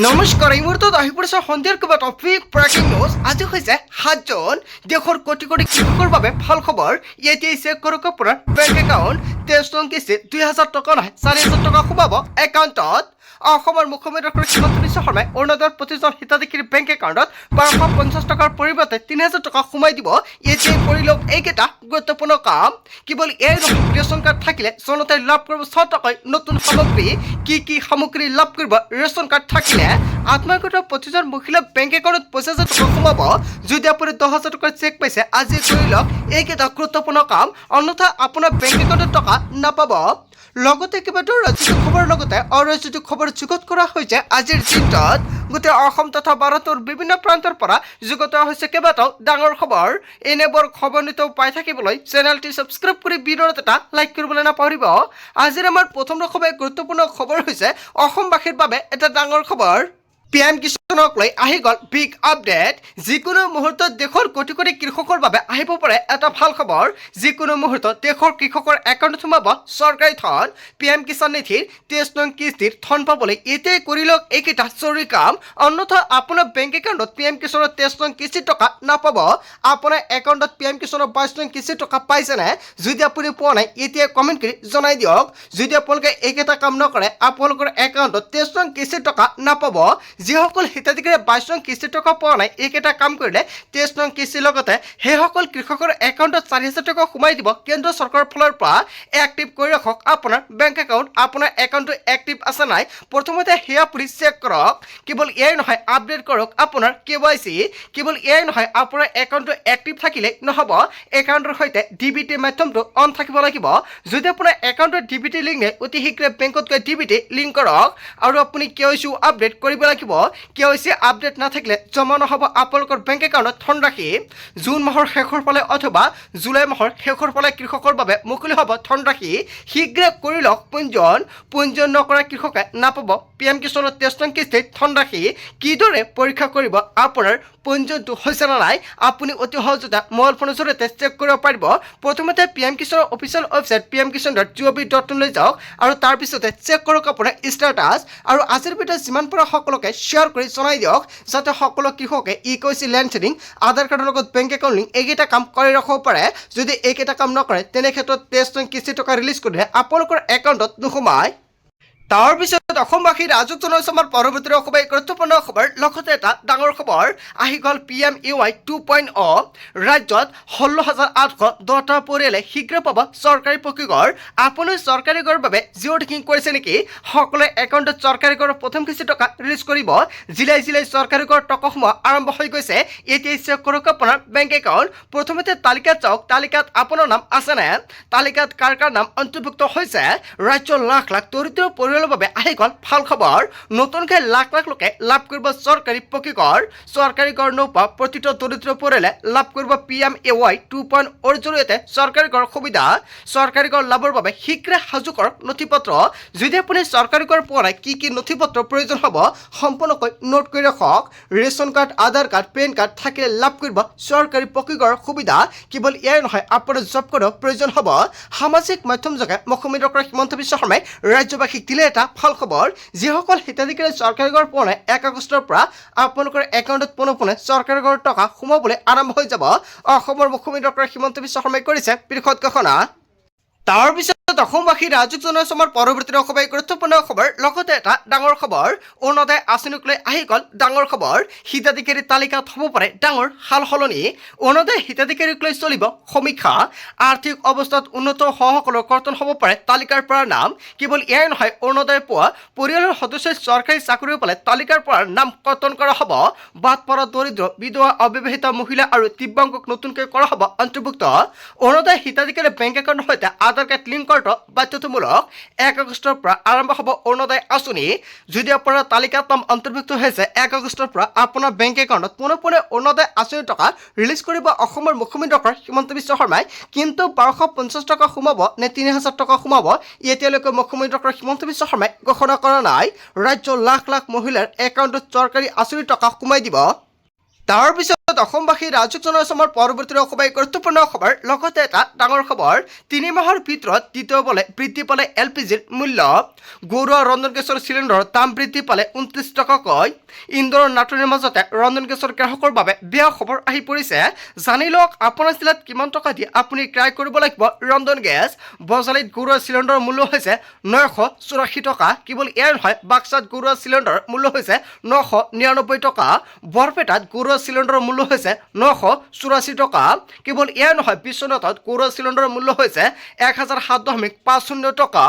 নমস্কাৰ এই মুহূৰ্তত আহি পৰিছে সন্ধিয়াৰ কিবা টপিক ব্ৰেকিং নিউজ আজি হৈছে 7জন দেশৰ কোটি কোটি কৃষকৰ বাবে ভাল খবৰ এতিয়া চেক কৰক আপোনাৰ বেংক একাউণ্ট 23 নং কিস্তি 2000 টকা নহয় 4000 টকা সোমাব একাউণ্টত অসমৰ মুখ্যমন্ত্ৰী ডক্টৰ হিমন্ত বিশ্ব শৰ্মাই অৰুণোদয়ৰ প্ৰতিজন হিতাধিকাৰীৰ বেংক একাউণ্টত 1250 টকাৰ পৰিৱৰ্তে 3000 টকা সোমাই দিব এতিয়া কৰি লওক এইকেইটা গুৰুত্বপূৰ্ণ কাম কেৱল এই নহয় ৰেচন কাৰ্ড থাকিলে জনতাই লাভ কৰিব 6 টকাকৈ নতুন সামগ্ৰী কি সামগ্ৰী লাভ কৰিব ৰেচন কাৰ্ড থাকিলে আত্মসহায়ক প্ৰতিজন মহিলা বেংক একাউণ্টত 50,000 টকা সোমাব যদি আপুনি 10,000 টকাৰ চেক পাইছে আজি কৰি লওক এইকেইটা গুৰুত্বপূৰ্ণ কাম অন্যথা আপোনাৰ বেংক একাউণ্টত টকা নাপাব লগতে কেইবাটাও ৰাজ্যিক খবৰ লগতে অৰাজ্যিক খবৰ যুগত কৰা হৈছে আজিৰ দিনটোত গোটেই অসম তথা ভাৰতৰ বিভিন্ন প্ৰান্তৰ পৰা যুগত হৈছে কেইবাটাও ডাঙৰ খবৰ এনেবোৰ খবৰ নিতৌ পাই থাকিবলৈ চেনেলটি ছাবস্ক্ৰাইব কৰি ভিডিঅ'ত এটা লাইক কৰিবলৈ নাপাহৰিব আজিৰ আমাৰ প্ৰথম গুৰুত্বপূৰ্ণ খবৰ হৈছে অসমবাসীৰ বাবে এটা ডাঙৰ খবৰ PM কিষাণক লৈ আহি গ'ল বিগ আপডেট যিকোনো মুহূৰ্তত দেশৰ কোটি কোটি কৃষকৰ বাবে আহিব পাৰে এটা ভাল খবৰ যিকোনো মুহূৰ্তত দেশৰ কৃষকৰ একাউণ্টত সোমাব চৰকাৰী ধন PM কিষাণ নিধিৰ 23 নং কিস্তিৰ ধন পাবলৈ এতিয়াই কৰি লওক এইকেইটা জৰুৰী কাম অন্যথা আপোনাৰ বেংক একাউণ্টত PM কিষাণৰ 23 নং কিস্তিৰ টকা নাপাব আপোনাৰ একাউণ্টত PM কিষাণৰ 22 নং কিস্তিৰ টকা পাইছেনে যদি আপুনি পোৱা নাই এতিয়াই কমেণ্ট কৰি জনাই দিয়ক যদি আপোনালোকে এইকেইটা কাম নকৰে আপোনালোকৰ একাউণ্টত 23 নং কিস্তিৰ টকা নাপাব যিসকল হিতাধিকাৰীয়ে 22 নং কিস্তিৰ টকা পোৱা নাই এইকেইটা কাম কৰিলে 23 নং কিস্তিৰ লগতে সেইসকল কৃষকৰ একাউণ্টত 4,000 টকা সোমাই দিব কেন্দ্ৰ চৰকাৰৰ ফালৰ পৰা এক্টিভ কৰি ৰাখক আপোনাৰ বেংক একাউণ্ট আপোনাৰ একাউণ্টটো এক্টিভ আছে নাই প্ৰথমতে সেয়া আপুনি চেক কৰক কেৱল এয়াই নহয় আপডেট কৰক আপোনাৰ KYC কেৱল এয়াই নহয় আপোনাৰ একাউণ্টটো এক্টিভ থাকিলে নহ'ব একাউণ্টৰ সৈতে DBT মাধ্যমটো অন থাকিব লাগিব যদি আপোনাৰ একাউণ্টত DBT লিংক নাই অতি শীঘ্ৰে বেংকত গৈ DBT লিংক কৰক আৰু আপুনি KYC আপডেট কৰিব লাগিব KYC আপডেট নাথাকিলে জমা নহ'ব আপোনালোকৰ বেংক একাউণ্টত ধনৰাশি জুন মাহৰ শেষৰ ফালে অথবা জুলাই মাহৰ শেষৰ ফালে কৃষকৰ বাবে মুকলি হ'ব ধনৰাশি শীঘ্ৰে কৰি লওক পঞ্জীয়ন নকৰা কৃষকে নাপাব PM কিষাণৰ 23 নং কিস্তিৰ ধনৰাশি কিদৰে পৰীক্ষা কৰিব আপোনাৰ পঞ্জীয়নটো হৈছে নে নাই আপুনি অতি সহজতে মোবাইল ফোনৰ জৰিয়তে চেক কৰিব পাৰিব প্ৰথমতে PM কিষাণৰ অফিচিয়েল ৱেবছাইট pmkisan.gov.in লৈ যাওক আৰু তাৰপিছতে চেক কৰক আপোনাৰ ষ্টেটাছ আৰু আজিৰ ভিডিঅ'ত যিমান পৰা সকলোকে শ্বেয়াৰ কৰি জনাই দিয়ক যাতে সকলো কৃষকে KYC লেণ্ড ছেডিং আধাৰ কাৰ্ডৰ লগত বেংক একাউণ্ট লিংক এইকেইটা কাম কৰি ৰাখিব পাৰে যদি এইকেইটা কাম নকৰে তেনে ক্ষেত্ৰত 23 নং কিস্তি টকা ৰিলিজ কৰিলে আপোনালোকৰ একাউণ্টত নোসোমায় তাৰ পিছত অসমবাসী ৰাজক জনাইছে আমাৰ পৰৱৰ্তী অসমবাসী গুৰুত্বপূৰ্ণ খবৰ লগতে এটা ডাঙৰ খবৰ আহি গ'ল PMAY 2.0 ৰাজ্যত 16,810টা পৰিয়ালে শীঘ্ৰ পাব চৰকাৰী পকীঘৰ আপুনি চৰকাৰী ঘৰৰ বাবে জিঅ' টেকিং কৰিছে নেকি সকলোৱে একাউণ্টত চৰকাৰী ঘৰৰ প্ৰথম কিস্তি টকা ৰিলিজ কৰিব জিলাই চৰকাৰী ঘৰৰ টকা সোমোৱা আৰম্ভ হৈ গৈছে এতিয়া চেক কৰক আপোনাৰ বেংক একাউণ্ট প্ৰথমতে তালিকাত চাওক তালিকাত আপোনাৰ নাম আছেনে তালিকাত কাৰ নাম অন্তৰ্ভুক্ত হৈছে ৰাজ্যৰ লাখ লাখ দৰিদ্ৰ বাবে আহি গ'ল ভাল খবৰ নতুনকৈ লাখ লোকে লাভ কৰিব চৰকাৰী পকীঘৰ চৰকাৰী ঘৰ নোপোৱা প্ৰতিটো দৰিদ্ৰ পৰিয়ালে লাভ কৰিব PMAY 2.0 জৰিয়তে চৰকাৰী ঘৰ সুবিধা চৰকাৰী ঘৰ লাভৰ বাবে শীঘ্ৰে সাজু কৰক নথিপত্ৰ যদি আপুনি চৰকাৰী ঘৰ পোৱা নাই কি নথিপত্ৰ প্ৰয়োজন হ'ব সম্পূৰ্ণকৈ নোট কৰি ৰাখক ৰেচন কাৰ্ড আধাৰ কাৰ্ড পেন কাৰ্ড থাকিলে লাভ কৰিব চৰকাৰী পকীঘৰ সুবিধা কেৱল এয়াই নহয় আপোনাৰ জব কাৰ্ডৰ প্ৰয়োজন হ'ব সামাজিক মাধ্যম যোগে মুখ্যমন্ত্ৰী ডক্টৰ হিমন্ত বিশ্ব শৰ্মাই ৰাজ্যবাসীক দিলে এটা ভাল খবৰ যিসকল হিতাধিকাৰী চৰকাৰী ঘৰ পোৱা নাই 1 আগষ্টৰ পৰা আপোনালোকৰ একাউণ্টত পোনে চৰকাৰী ঘৰৰ টকা সোমাবলৈ আৰম্ভ হৈ যাব অসমৰ মুখ্যমন্ত্ৰী ডক্টৰ হিমন্ত বিশ্ব শৰ্মাই কৰিছে বৃহৎ ঘোষণা তাৰ পিছত অসমবাসী ৰাজক জনাইছে আমাৰ পৰৱৰ্তী অসমবাসী গুৰুত্বপূৰ্ণ খবৰ লগতে এটা ডাঙৰ খবৰ অৰুণোদয় আঁচনিক লৈ আহি গ'ল ডাঙৰ খবৰ হিতাধিকাৰীৰ তালিকাত হ'ব পাৰে ডাঙৰ সাল সলনি অৰুণোদয় হিতাধিকাৰীক লৈ চলিব সমীক্ষা আৰ্থিক অৱস্থাত উন্নত হোৱাসকলৰ কৰ্তন হ'ব পাৰে তালিকাৰ পৰা নাম কেৱল এয়াই নহয় অৰুণোদয় পোৱা পৰিয়ালৰ সদস্যই চৰকাৰী চাকৰি পালে তালিকাৰ পৰা নাম কৰ্তন কৰা হ'ব বাদ পৰা দৰিদ্ৰ বিধৱা অবিবাহিত মহিলা আৰু দিব্যাংগক নতুনকৈ কৰা হ'ব অন্তৰ্ভুক্ত অৰুণোদয় হিতাধিকাৰীৰ বেংক একাউণ্টৰ সৈতে আধাৰ কাৰ্ড লিংক কৰাটো বাধ্যতামূলক 1 আগষ্টৰ পৰা আৰম্ভ হ'ব অৰুণোদয় আঁচনি যদি আপোনাৰ তালিকাত নাম অন্তৰ্ভুক্ত হৈছে 1 আগষ্টৰ পৰা আপোনাৰ বেংক একাউণ্টত পুনঃ অৰুণোদয় আঁচনিৰ টকা ৰিলিজ কৰিব অসমৰ মুখ্যমন্ত্ৰী ডক্টৰ হিমন্ত বিশ্ব শৰ্মাই কিন্তু 1250 টকা সোমাব নে 3000 টকা সোমাব এতিয়ালৈকে মুখ্যমন্ত্ৰী ডক্টৰ হিমন্ত বিশ্ব শৰ্মাই ঘোষণা কৰা নাই ৰাজ্যৰ লাখ লাখ মহিলাৰ একাউণ্টত চৰকাৰী আঁচনিৰ টকা সোমাই দিব তাৰ পিছত অসমবাসী ৰাইজক জনাইছো আমাৰ পৰৱৰ্তী অসমৰ গুৰুত্বপূৰ্ণ খবৰ লগতে এটা ডাঙৰ খবৰ 3 মাহৰ ভিতৰত তৃতীয়বাৰলৈ বৃদ্ধি পালে এলপিজিৰ মূল্য ঘৰুৱা ৰন্ধন গেছৰ চিলিণ্ডাৰৰ দাম বৃদ্ধি পালে 29 টকাকৈ ইন্ধনৰ নাটনিৰ মাজতে ৰন্ধন গেছৰ গ্ৰাহকৰ বাবে বেয়া খবৰ আহি পৰিছে জানি লওক আপোনাৰ জিলাত কিমান টকা দি আপুনি ক্ৰয় কৰিব লাগিব ৰন্ধন গেছ বজাৰত ঘৰুৱা চিলিণ্ডাৰৰ মূল্য হৈছে 984 টকা কেৱল এয়াৰ নহয় বাক্সাত ঘৰুৱা চিলিণ্ডাৰৰ মূল্য হৈছে 999 টকা বৰপেটাত ঘৰুৱা চিলিণ্ডাৰৰ মূল্য হৈছে 984 টকা কেৱল এয়াৰ নহয় বিশ্বনাথত ঘৰুৱা চিলিণ্ডাৰৰ মূল্য হৈছে 1007.50 টকা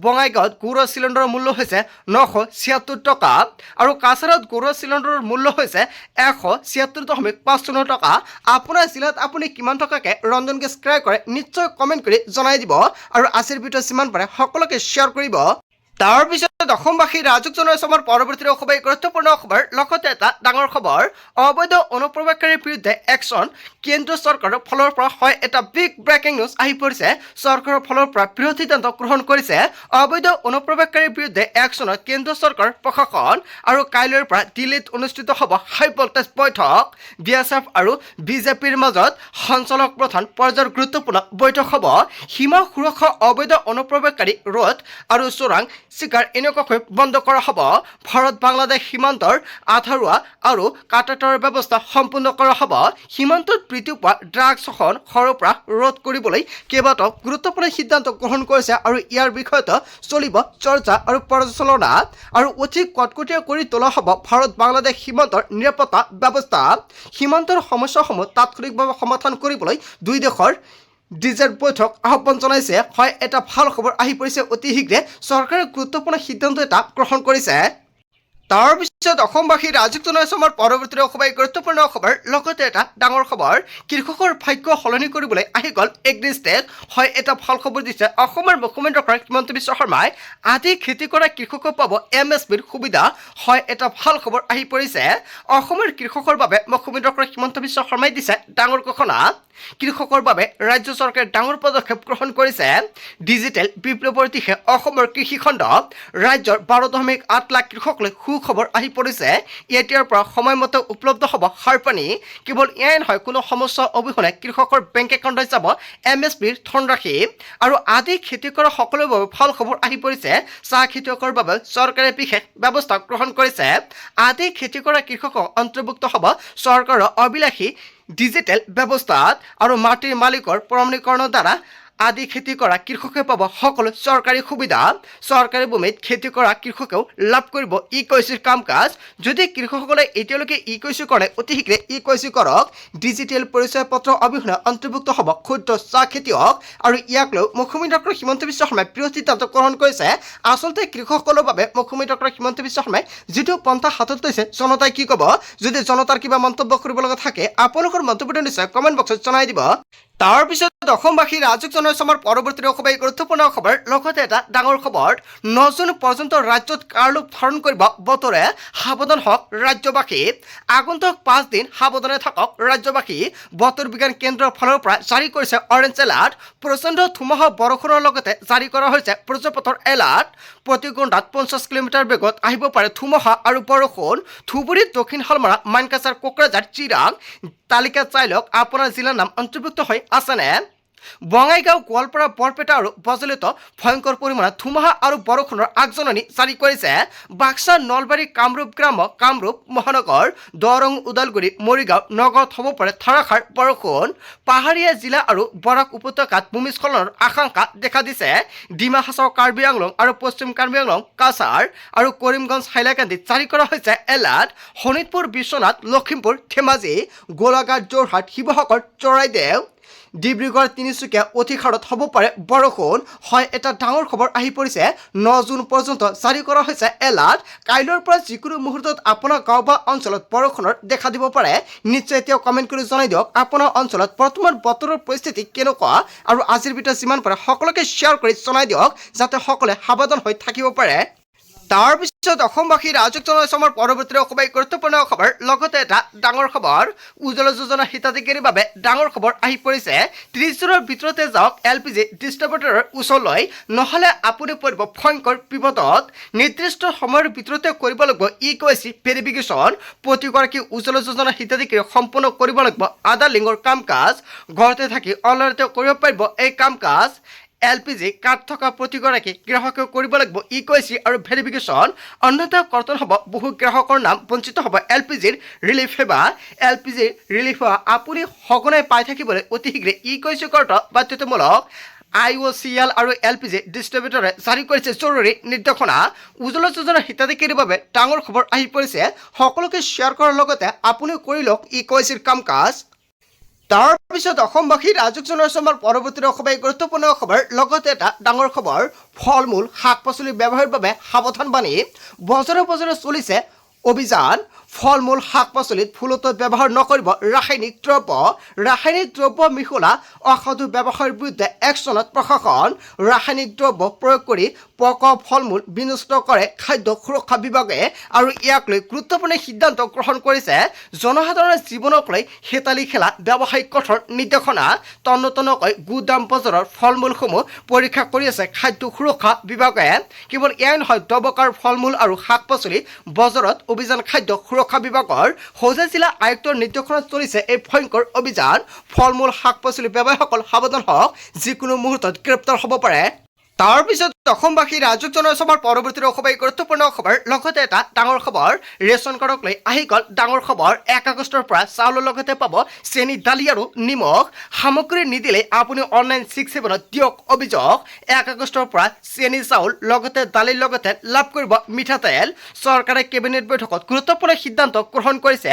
বঙাইগাঁৱত ঘৰুৱা চিলিণ্ডাৰৰ মূল্য হৈছে 976 টকা আৰু কাছাৰত ঘৰুৱা চিলিণ্ডাৰৰ মূল্য হৈছে 176.50 টকা আপোনাৰ জিলাত আপুনি কিমান টকাকে ৰন্ধন গেছ ক্ৰয় কৰে নিশ্চয় কমেণ্ট কৰি জনাই দিব আৰু আজিৰ ভিডিঅ' যিমান পাৰে সকলোকে শ্বেয়াৰ কৰিব তাৰ পিছত অসমবাসী ৰাইজক জনাইছো আমাৰ পৰৱৰ্তী অসমৰ গুৰুত্বপূৰ্ণ খবৰ লগতে এটা ডাঙৰ খবৰ অবৈধ অনুপ্ৰৱেশকাৰীৰ বিৰুদ্ধে একশ্যন কেন্দ্ৰ চৰকাৰৰ ফালৰ পৰা হয় এটা বিগ ব্ৰেকিং নিউজ আহি পৰিছে চৰকাৰৰ ফালৰ পৰা বৃহৎ সিদ্ধান্ত গ্ৰহণ কৰিছে অবৈধ অনুপ্ৰৱেশকাৰীৰ বিৰুদ্ধে একশ্যনত কেন্দ্ৰ চৰকাৰ প্ৰশাসন আৰু কাইলৈৰ পৰা দিল্লীত অনুষ্ঠিত হ'ব হাই ভল্টেজ বৈঠক বিএছএফ আৰু বিজেপিৰ মাজত সঞ্চালক প্ৰধান পৰ্যায়ৰ গুৰুত্বপূৰ্ণ বৈঠক হ'ব সীমা সুৰক্ষা অবৈধ অনুপ্ৰৱেশকাৰী ৰোধ আৰু চোৰাং চিকাৰ এনেকুৱাকৈ বন্ধ কৰা হ'ব ভাৰত বাংলাদেশ সীমান্তৰ আধাৰুৱা আৰু কাটাৰৰ ব্যৱস্থা সম্পূৰ্ণ কৰা হ'ব সীমান্তত বৃদ্ধি পোৱা ড্ৰাগছ সৰবৰাহ ৰোধ কৰিবলৈ কেইবাটাও গুৰুত্বপূৰ্ণ সিদ্ধান্ত গ্ৰহণ কৰিছে আৰু ইয়াৰ বিষয়ত চলিব চৰ্চা আৰু পৰ্যালোচনা আৰু অধিক কটকটীয়া কৰি তোলা হ'ব ভাৰত বাংলাদেশ সীমান্তৰ নিৰাপত্তা ব্যৱস্থা সীমান্তৰ সমস্যাসমূহ তাৎক্ষণিকভাৱে সমাধান কৰিবলৈ দুই দেশৰ ডিজেট বৈঠক আহ্বান জনাইছে হয় এটা ভাল খবৰ আহি পৰিছে অতি শীঘ্ৰে চৰকাৰে গুৰুত্বপূৰ্ণ সিদ্ধান্ত এটা গ্ৰহণ কৰিছে তাৰ পিছত অসমবাসী ৰাইজক জনাইছো আমাৰ পৰৱৰ্তী অসমৰ গুৰুত্বপূৰ্ণ খবৰ লগতে এটা ডাঙৰ খবৰ কৃষকৰ ভাগ্য সলনি কৰিবলৈ আহি গ'ল এগ্ৰিষ্টেক হয় এটা ভাল খবৰ দিছে অসমৰ মুখ্যমন্ত্ৰী ডক্টৰ হিমন্ত বিশ্ব শৰ্মাই আদি খেতি কৰা কৃষকক পাব MSPৰ সুবিধা হয় এটা ভাল খবৰ আহি পৰিছে অসমৰ কৃষকৰ বাবে মুখ্যমন্ত্ৰী ডক্টৰ হিমন্ত বিশ্ব শৰ্মাই দিছে ডাঙৰ ঘোষণা কৃষকৰ বাবে ৰাজ্য চৰকাৰে ডাঙৰ পদক্ষেপ গ্ৰহণ কৰিছে ডিজিটেল বিপ্লৱৰ দিশে অসমৰ কৃষি খণ্ড ৰাজ্যৰ 12.8 লাখ কৃষকলৈ সুখবৰ আহি পৰিছে এতিয়াৰ পৰা সময়মতে উপলব্ধ হ'ব সাৰ পানী কেৱল এয়াই নহয় কোনো সমস্যা অবিহনে কৃষকৰ বেংক একাউণ্টত যাব MSPৰ ধনৰাশি আৰু আদি খেতি কৰা সকলোৰে বাবে ভাল খবৰ আহি পৰিছে চাহ খেতিয়কৰ বাবে চৰকাৰে বিশেষ ব্যৱস্থা গ্ৰহণ কৰিছে আদি খেতি কৰা কৃষকক অন্তৰ্ভুক্ত হ'ব চৰকাৰৰ অবিলাসী ডিজিটেল ব্যৱস্থাত আৰু মাটিৰ মালিকৰ প্ৰমাণীকৰণৰ দ্বাৰা আদি খেতি কৰা কৃষকে পাব সকলো চৰকাৰী সুবিধা চৰকাৰী ভূমিত খেতি কৰা কৃষকেও লাভ কৰিব ই-কৃষিৰ কাম কাজ যদি কৃষকসকলে এতিয়ালৈকে ই-কৃষি কৰে অতি শীঘ্ৰে ই-কৃষি কৰক ডিজিটেল পৰিচয় পত্ৰ অবিহনে অন্তৰ্ভুক্ত হ'ব ক্ষুদ্ৰ চাহ খেতিয়ক আৰু ইয়াক লৈ মুখ্যমন্ত্ৰী ডক্টৰ হিমন্ত বিশ্ব শৰ্মাই বৃহৎ সিদ্ধান্ত গ্ৰহণ কৰিছে আচলতে কৃষকসকলৰ বাবে মুখ্যমন্ত্ৰী ডক্টৰ হিমন্ত বিশ্ব শৰ্মাই যিটো পন্থা হাতত লৈছে জনতাই কি ক'ব যদি জনতাৰ কিবা মন্তব্য কৰিব লগা থাকে আপোনালোকৰ মন্তব্যটো নিশ্চয় কমেণ্ট বক্সত জনাই দিব তাৰ পিছত অসমবাসী ৰাইজক জনাইছো আমাৰ পৰৱৰ্তী অসমৰ গুৰুত্বপূৰ্ণ খবৰ লগতে এটা ডাঙৰ খবৰ 9 জুন পৰ্যন্ত ৰাজ্যত কাৰলোপ ধাৰণ কৰিব বতৰে সাৱধান হওক ৰাজ্যবাসী আগন্তুক 5 দিন সাৱধানে থাকক ৰাজ্যবাসী বতৰ বিজ্ঞান কেন্দ্ৰৰ ফালৰ পৰা জাৰি কৰিছে অৰেঞ্জ এলাৰ্ট প্ৰচণ্ড ধুমুহা বৰষুণৰ লগতে জাৰি কৰা হৈছে বজ্ৰপাতৰ এলাৰ্ট প্ৰতি ঘণ্টাত 50 কিলোমিটাৰ বেগত আহিব পাৰে ধুমুহা আৰু বৰষুণ ধুবুৰী দক্ষিণ শালমৰা মানকাছাৰ কোকৰাঝাৰ চিৰাং তালিকাত চাই লওক আপোনাৰ জিলাৰ নাম অন্তৰ্ভুক্ত হৈ আছেনে বঙাইগাঁও গোৱালপাৰা বৰপেটা আৰু বজলিত ভয়ংকৰ পৰিমাণৰ ধুমুহা আৰু বৰষুণৰ আগজননী জাৰি কৰিছে বাক্সা নলবাৰী কামৰূপ গ্ৰাম্য কামৰূপ মহানগৰ দৰং ওদালগুৰি মৰিগাঁও নগাঁৱত হ'ব পাৰে ধাৰাসাৰ বৰষুণ পাহাৰীয়া জিলা আৰু বৰাক উপত্যকাত ভূমিস্খলনৰ আশংকা দেখা দিছে ডিমা হাছাও কাৰ্বি আংলং আৰু পশ্চিম কাৰ্বি আংলং কাছাৰ আৰু কৰিমগঞ্জ হাইলাকান্দিত জাৰি কৰা হৈছে এলাৰ্ট শোণিতপুৰ বিশ্বনাথ লখিমপুৰ ধেমাজি গোলাঘাট যোৰহাট শিৱসাগৰ চৰাইদেউ ডিব্ৰুগড় তিনিচুকীয়া অতি হাৰত হ'ব পাৰে বৰষুণ হয় এটা ডাঙৰ খবৰ আহি পৰিছে 9 জুন পৰ্যন্ত জাৰি কৰা হৈছে এলাৰ্ট কাইলৈৰ পৰা যিকোনো মুহূৰ্তত আপোনাৰ গাঁও বা অঞ্চলত বৰষুণৰ দেখা দিব পাৰে নিশ্চয় এতিয়াও কমেণ্ট কৰি জনাই দিয়ক আপোনাৰ অঞ্চলত বৰ্তমান বতৰৰ পৰিস্থিতি কেনেকুৱা আৰু আজিৰ ভিডিঅ' যিমান পাৰে সকলোকে শ্বেয়াৰ কৰি জনাই দিয়ক যাতে সকলোৱে সাৱধান হৈ থাকিব পাৰে তাৰ পিছত অসমবাসী ৰাজক জনাইছে আমাৰ পৰৱৰ্তী খুবেই গুৰুত্বপূৰ্ণ খবৰ লগতে এটা ডাঙৰ খবৰ উজ্জ্বলা যোজনা হিতাধিকাৰীৰ বাবে ডাঙৰ খবৰ আহি পৰিছে 30 দিনৰ ভিতৰতে যাওক LPG ডিষ্ট্ৰিবিউটৰৰ ওচৰলৈ নহ'লে আপুনি পৰিব ভয়ংকৰ বিপদত নিৰ্দিষ্ট সময়ৰ ভিতৰতে কৰিব লাগিব EKYC ভেৰিফিকেশ্যন প্ৰতিগৰাকী উজ্জ্বলা যোজনা হিতাধিকাৰী সম্পূৰ্ণ কৰিব লাগিব আধাৰ লিংকৰ কাম কাজ ঘৰতে থাকি অনলাইনতে কৰিব পাৰিব এই কাম কাজ LPG কাৰ্ড থকা প্ৰতিগৰাকী গ্ৰাহকে কৰিব লাগিব EKYC আৰু ভেৰিফিকেশ্যন অন্যথা কৰ্তন হ'ব বহু গ্ৰাহকৰ নাম বঞ্চিত হ'ব LPGৰ ৰিলিফ সেৱা LPGৰ ৰিলিফ সেৱা আপুনি সঘনাই পাই থাকিবলৈ অতি শীঘ্ৰে EKYC কাৰ্ড বাধ্যতামূলক IOCL আৰু LPG ডিষ্ট্ৰিবিউটৰে জাৰি কৰিছে জৰুৰী নিৰ্দেশনা উজ্জ্বলা যোজনা হিতাধিকাৰীৰ বাবে ডাঙৰ খবৰ আহি পৰিছে সকলোকে শ্বেয়াৰ কৰাৰ লগতে আপুনিও কৰি লওক EKYCৰ কাম কাজ তাৰ পিছত অসমবাসী ৰাজক জনাইছে আমাৰ পৰৱৰ্তী খুবেই গুৰুত্বপূৰ্ণ খবৰ লগতে এটা ডাঙৰ খবৰ ফল মূল শাক পাচলি ব্যৱহাৰৰ বাবে সাৱধান বাণী বছৰে বছৰে চলিছে অভিযান ফল মূল শাক পাচলিত ভুলতো ব্যৱহাৰ নকৰিব ৰাসায়নিক দ্ৰব্য মিহলা অসাধু ব্যৱসায়ৰ বিৰুদ্ধে একশ্যনত প্ৰশাসন ৰাসায়নিক দ্ৰব্য প্ৰয়োগ কৰি পকা ফল মূল বিনষ্ট কৰে খাদ্য সুৰক্ষা বিভাগে আৰু ইয়াক লৈ গুৰুত্বপূৰ্ণ সিদ্ধান্ত গ্ৰহণ কৰিছে জনসাধাৰণৰ জীৱনক লৈ হেতালি খেলা ব্যৱসায়িক কঠোৰ নিৰ্দেশনা তন্নতন্নকৈ গুদাম বজাৰৰ ফল মূলসমূহ পৰীক্ষা কৰি আছে খাদ্য সুৰক্ষা বিভাগে কেৱল এয়াই নহয় দবকাৰ ফল মূল আৰু শাক পাচলি বজাৰত অভিযান খাদ্য সুৰক্ষা বিভাগৰ হোজাই জিলা আয়ুক্তৰ নিৰ্দেশনাত চলিছে এই ভয়ংকৰ অভিযান ফল মূল শাক পাচলি ব্যৱসায়ীসকল সাৱধান হওক যিকোনো মুহূৰ্তত গ্ৰেপ্তাৰ হ'ব পাৰে তাৰ পিছত অসমবাসী ৰাজক জনাইছে আমাৰ পৰৱৰ্তী খুবেই গুৰুত্বপূৰ্ণ খবৰ লগতে এটা ডাঙৰ খবৰ ৰেচন কাৰ্ডক লৈ আহি গ'ল ডাঙৰ খবৰ 1 আগষ্টৰ পৰা চাউলৰ লগতে পাব চেনি দালি আৰু নিমখ সামগ্ৰী নিদিলে আপুনি অনলাইন 67ত দিয়ক অভিযোগ 1 আগষ্টৰ পৰা চেনি চাউল লগতে দালিৰ লগতে লাভ কৰিব মিঠাতেল চৰকাৰে কেবিনেট বৈঠকত গুৰুত্বপূৰ্ণ সিদ্ধান্ত গ্ৰহণ কৰিছে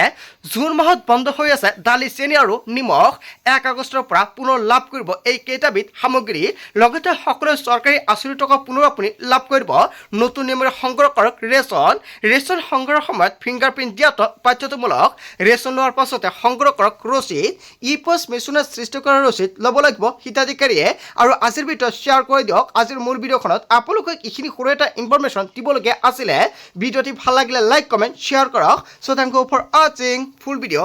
জুন মাহত বন্ধ হৈ আছে দালি চেনি আৰু নিমখ 1 আগষ্টৰ পৰা পুনৰ লাভ কৰিব এই কেইটাবিধ সামগ্ৰী লগতে সকলো চৰকাৰী আঁচনি টকা পুনৰ আপুনি লাভ কৰিব নতুন নিয়মেৰে সংগ্ৰহ কৰক ৰেচন সংগ্ৰহৰ সময়ত ফিংগাৰপ্ৰিণ্ট দিয়াটো বাধ্যতামূলক ৰেচন লোৱাৰ পাছতে সংগ্ৰহ কৰক ৰচিদ E-পোষ্ট মেচিনত সৃষ্টি কৰা ৰচিদ ল'ব লাগিব হিতাধিকাৰীয়ে আৰু আজিৰ ভিডিঅ' শ্বেয়াৰ কৰি দিয়ক আজিৰ মূল ভিডিঅ'খনত আপোনালোকক এইখিনি সৰু এটা ইনফৰমেশ্যন দিবলগীয়া আছিলে ভিডিঅ'টি ভাল লাগিলে লাইক কমেণ্ট শ্বেয়াৰ কৰক চ' থেংক ইউ ফৰ ৱাচিং ফুল ভিডিঅ'